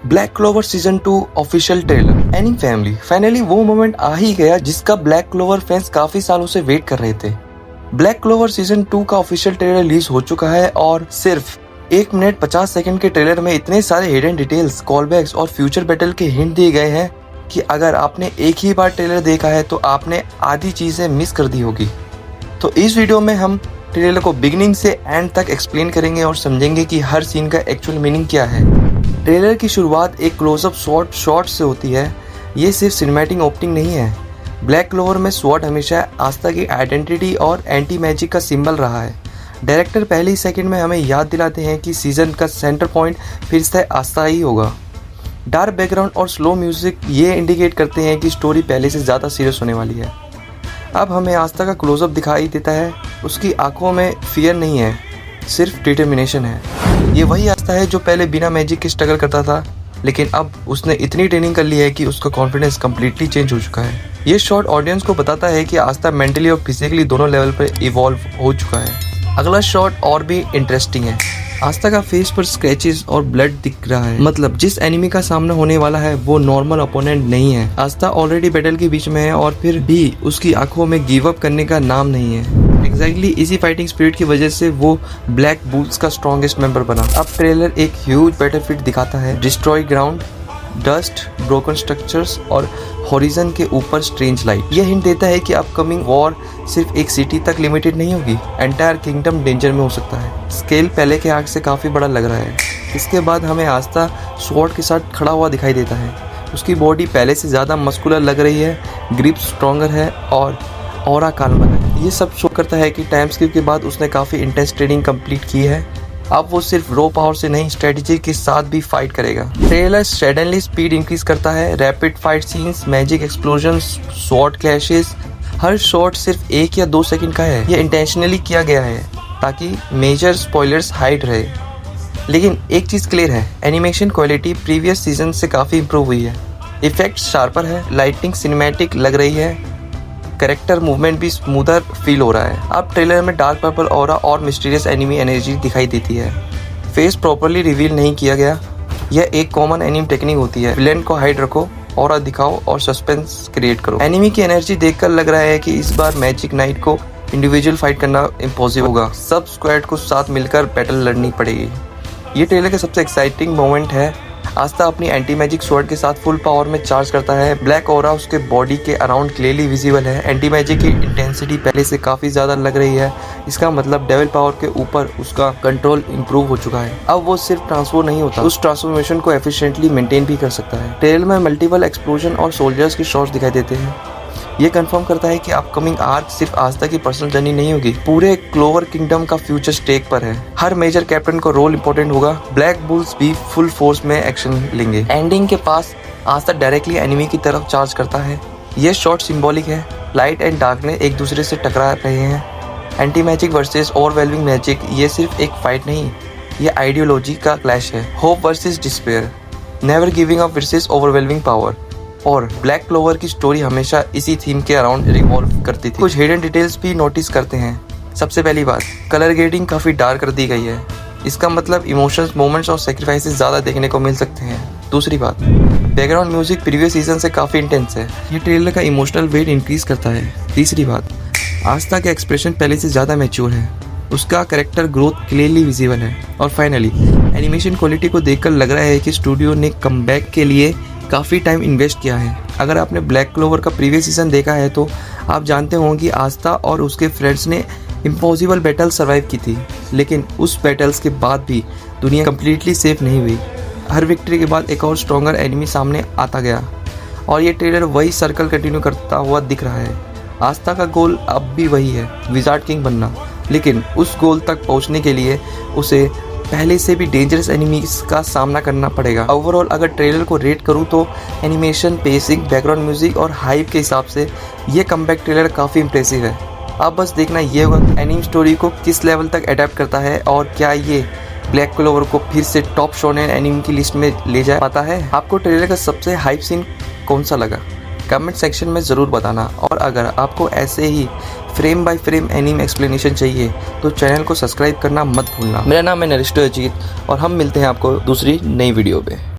Black clover season 2 official trailer. Any family, finally वो moment आ ही गया जिसका ब्लैक क्लोवर फैंस काफी सालों से वेट कर रहे थे। ब्लैक क्लोवर सीजन 2 का ऑफिशियल ट्रेलर रिलीज हो चुका है और सिर्फ 1 मिनट 50 सेकंड के ट्रेलर में इतने सारे हिडन डिटेल्स, कॉलबैक्स और फ्यूचर बैटल के हिंट दिए गए हैं कि अगर आपने एक ही बार ट्रेलर देखा है तो आपने आधी चीजें मिस कर दी होगी। तो इस वीडियो में हम ट्रेलर को बिगिनिंग से एंड तक एक्सप्लेन करेंगे और समझेंगे कि हर सीन का एक्चुअल मीनिंग क्या है। ट्रेलर की शुरुआत एक क्लोजअप शॉट से होती है। ये सिर्फ सिनेमैटिक ओपनिंग नहीं है। ब्लैक क्लोवर में स्वॉर्ड हमेशा आस्था की आइडेंटिटी और एंटी मैजिक का सिंबल रहा है। डायरेक्टर पहले ही सेकंड में हमें याद दिलाते हैं कि सीजन का सेंटर पॉइंट फिर से आस्था ही होगा। डार्क बैकग्राउंड और स्लो म्यूजिक ये इंडिकेट करते हैं कि स्टोरी पहले से ज़्यादा सीरियस होने वाली है। अब हमें आस्था का क्लोजअप दिखाई देता है। उसकी आंखों में फियर नहीं है, सिर्फ डिटर्मिनेशन है। ये वही आस्था है जो पहले बिना मैजिक के स्ट्रगल करता था, लेकिन अब उसने इतनी ट्रेनिंग कर ली है कि उसका कॉन्फिडेंस कम्प्लीटली चेंज हो चुका है। ये शॉट ऑडियंस को बताता है कि आस्था मेंटली और फिजिकली दोनों लेवल पर इवॉल्व हो चुका है। अगला शॉट और भी इंटरेस्टिंग है। आस्था का फेस पर स्क्रैचेस और ब्लड दिख रहा है, मतलब जिस एनिमी का सामना होने वाला है वो नॉर्मल ओपोनेंट नहीं है। आस्था ऑलरेडी बैटल के बीच में है और फिर भी उसकी आंखों में गिव अप करने का नाम नहीं है। एग्जैक्टली इसी फाइटिंग स्पिरिट की वजह से वो ब्लैक बुल्स का स्ट्रॉन्गेस्ट मेंबर बना। अब ट्रेलर एक ह्यूज बैटलफील्ड दिखाता है। Destroy ground, dust, broken structures और हॉरिजन के ऊपर स्ट्रेंज लाइट। यह हिंट देता है कि अपकमिंग वॉर सिर्फ एक सिटी तक लिमिटेड नहीं होगी, एंटायर किंगडम डेंजर में हो सकता है। स्केल पहले के आर्क से काफी बड़ा लग रहा है। इसके बाद हमें आस्था स्वॉर्ड के साथ खड़ा हुआ दिखाई देता है। उसकी बॉडी पहले से ज्यादा मस्कुलर लग रही है, ग्रिप स्ट्रॉन्गर है और ऑरा काल्मर है। ये सब शो करता है कि टाइम स्किप के बाद उसने काफी इंटेंस ट्रेनिंग कंप्लीट की है। अब वो सिर्फ रो पावर से नहीं, स्ट्रेटेजी के साथ भी फाइट करेगा। ट्रेलर सडनली स्पीड इंक्रीज करता है। Rapid fight scenes, magic explosion, sword clashes, हर शॉट सिर्फ 1 या 2 सेकंड का है। ये इंटेंशनली किया गया है ताकि मेजर स्पॉयलर्स हाइड रहे। लेकिन एक चीज क्लियर है, एनिमेशन क्वालिटी प्रीवियस सीजन से काफी इंप्रूव हुई है। इफेक्ट शार्पर है, लाइटिंग सिनेमैटिक लग रही है, कैरेक्टर मूवमेंट भी स्मूदर फील हो रहा है। अब ट्रेलर में डार्क पर्पल ऑरा और मिस्टीरियस एनिमी एनर्जी दिखाई देती है। फेस प्रॉपर्ली रिवील नहीं किया गया। यह एक कॉमन एनिमी टेक्निक होती है। विलेन को हाइड रखो, ऑरा दिखाओ और सस्पेंस क्रिएट करो। एनिमी की एनर्जी देखकर लग रहा है कि इस बार मैजिक नाइट को इंडिविजुअल फाइट करना इम्पॉसिबल होगा। सब स्क्वाड को साथ मिलकर बैटल लड़नी पड़ेगी। ये ट्रेलर का सबसे एक्साइटिंग मोमेंट है। आस्था अपनी एंटी मैजिक स्वॉर्ड के साथ फुल पावर में चार्ज करता है। ब्लैक ऑरा उसके बॉडी के अराउंड क्लियरली विजिबल है। एंटी मैजिक की इंटेंसिटी पहले से काफी ज्यादा लग रही है। इसका मतलब डेविल पावर के ऊपर उसका कंट्रोल इंप्रूव हो चुका है। अब वो सिर्फ ट्रांसफॉर्म नहीं होता, उस ट्रांसफॉर्मेशन को एफिशिएंटली मेंटेन भी कर सकता है। ट्रेलर में मल्टीपल एक्सप्लोजन और सोल्जर्स के शॉट्स दिखाई देते हैं। ये कंफर्म करता है कि अपकमिंग आर्क सिर्फ आस्था की पर्सनल जर्नी नहीं होगी, पूरे क्लोवर किंगडम का फ्यूचर स्टेक पर है। हर मेजर कैप्टन का रोल इंपॉर्टेंट होगा। ब्लैक बुल्स भी फुल फोर्स में एक्शन लेंगे। एंडिंग के पास आस्था डायरेक्टली एनिमी की तरफ चार्ज करता है। ये शॉट सिंबॉलिक है। लाइट एंड डार्कनेस एक दूसरे से टकरा रहे हैं। Anti magic versus overwhelming magic, ये सिर्फ एक फाइट नहीं, ये आइडियोलॉजी का क्लैश है। Hope versus despair, never giving up versus overwhelming power. और ब्लैक क्लोवर की स्टोरी हमेशा इसी थीम के अराउंड रिवॉल्व करती थी। कुछ हिडन डिटेल्स भी नोटिस करते हैं। सबसे पहली बात, कलर ग्रेडिंग काफी डार्क कर दी गई है। इसका मतलब इमोशंस, मोमेंट्स और सेक्रीफाइसेस ज्यादा देखने को मिल सकते हैं। दूसरी बात, बैकग्राउंड म्यूजिक प्रीवियस सीजन से काफी इंटेंस है। ये ट्रेलर का इमोशनल वेट इंक्रीज करता है। तीसरी बात, आस्था का एक्सप्रेशन पहले से ज्यादा मैच्योर है। उसका कैरेक्टर ग्रोथ क्लियरली विजिबल है। और फाइनली, एनिमेशन क्वालिटी को देखकर लग रहा है कि स्टूडियो ने कमबैक के लिए काफ़ी टाइम इन्वेस्ट किया है। अगर आपने ब्लैक क्लोवर का प्रीवियस सीजन देखा है तो आप जानते होंगे कि आस्था और उसके फ्रेंड्स ने इम्पॉसिबल बैटल सर्वाइव की थी, लेकिन उस बैटल्स के बाद भी दुनिया कम्प्लीटली सेफ नहीं हुई। हर विक्ट्री के बाद एक और स्ट्रॉन्गर एनिमी सामने आता गया और ये ट्रेलर वही सर्कल कंटिन्यू करता हुआ दिख रहा है। आस्था का गोल अब भी वही है, विजार्ड किंग बनना, लेकिन उस गोल तक पहुंचने के लिए उसे पहले से भी डेंजरस एनिमीज का सामना करना पड़ेगा। ओवरऑल अगर ट्रेलर को रेट करूं तो एनिमेशन, पेसिंग, बैकग्राउंड म्यूजिक और हाइप के हिसाब से ये कमबैक ट्रेलर काफ़ी इंप्रेसिव है। अब बस देखना ये होगा एनिमे स्टोरी को किस लेवल तक अडेप्ट करता है और क्या ये ब्लैक क्लोवर को फिर से टॉप शोनेन एनिमे की लिस्ट में ले जा पाता है। आपको ट्रेलर का सबसे हाइप सीन कौन सा लगा, कमेंट सेक्शन में ज़रूर बताना। और अगर आपको ऐसे ही frame by frame anime explanation चाहिए तो चैनल को सब्सक्राइब करना मत भूलना। मेरा नाम है नरिष्टो अजीत और हम मिलते हैं आपको दूसरी नई वीडियो पे।